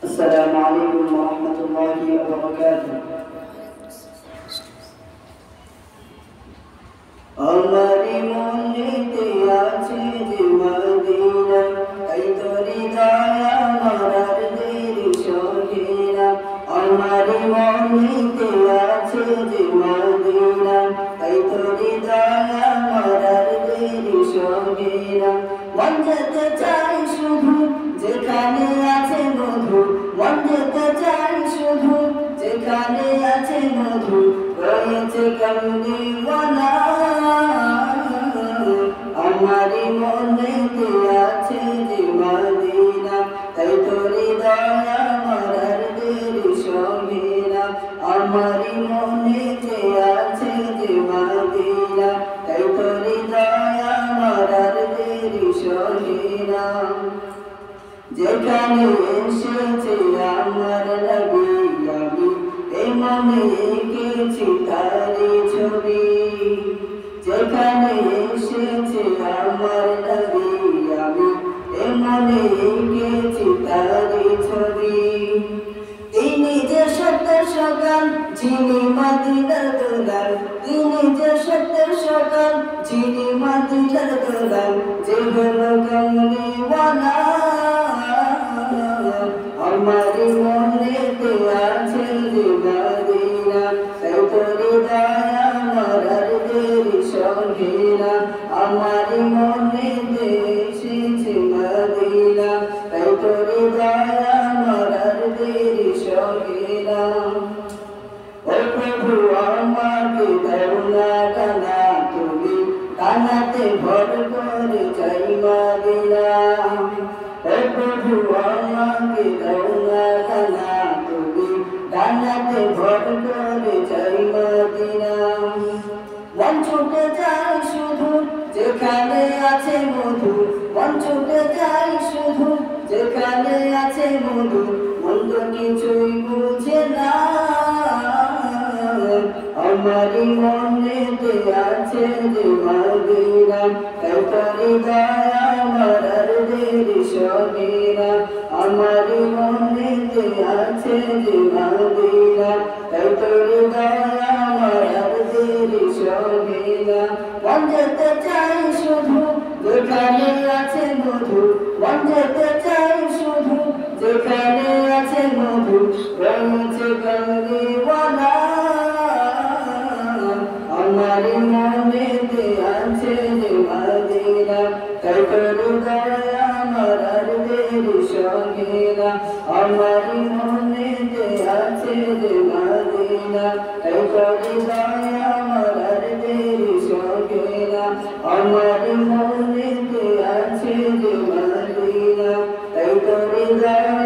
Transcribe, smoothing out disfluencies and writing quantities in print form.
السلام عليكم ورحمة الله وبركاته. আমারি মনেতে আছে যে মদিনা, তাই তোরি দয়া মারার দেরি সহে না। আমারি মনেতে আছে যে মদিনা, তাই তোরি দয়া মারার দেরি সহে না। মন যেতে চাই শুধু যেখানে আছে মধু, মন যেতে চাই শুধু যেখানে আছে মধু, রয়েছে কামলিওয়ালা। আমারি মনেতে আছে যে মদিনা, তাই তোরি দয়া মারার দেরি সহে না। আমারি মনেতে আছে যে মদিনা, তাই তোরি দয়া মারার দেরি সহে না। যেখানে এসেছে আমার নবী, আমি এই মনে এঁকেছি তারি ছবি। যেখানে এসেছে আমার নবী, আমি এই মনে এঁকেছি তারি ছবি। তিনি যে সত্যের সকাল, যিনি মদিনার দুলাল, তিনি যে সত্যের সকাল, যিনি মদিনার দুলাল, যে হলো কামলিওয়ালা। আমারি মনেতে আছে যে মদিনা, তাই তোরি দয়া মারার দেরি সহে না। আমারি মনেতে এসেছে মদিনা, তাই তোরি দয়া মারার দেরি সহে না। ও প্রভু আমাকে দাও না ডানা, তুমি ডানাতে ভর করে যাই মদিনা। ও প্রভু আমাকে দাও না ডানা, তুমি ডানাতে ভর করে যাই মদিনা। মন ছুটে যায় শুধু যেখানে আছে মধু, মন ছুটে যায় শুধু যেখানে আছে মধু, মন্দ কিছুই বুঝে না। আমারি মনেতে আছে যে মদিনা, তাই তোরি দয়া মারার দেরি সহে না। আমারি মনেতে আছে যে মদিনা, তাই তোরি দয়া মারার দেরি সহে না। মন যেতে চাই শুধু যেখানে আছে মধু, মন যেতে চাই শুধু যেখানে আছে মধু, রয়েছে কামলিওয়ালা। আমারি মনেতে আছে যে মদিনা, তাই তোরি দয়া মারার দেরি সহে না। আমারি মনেতে আছে যে মদিনা, তাই তোরি দয়া মারার দেরি সহে না। আমারি মনেতে আছে যে মদিনা, তাই তোরি দয়া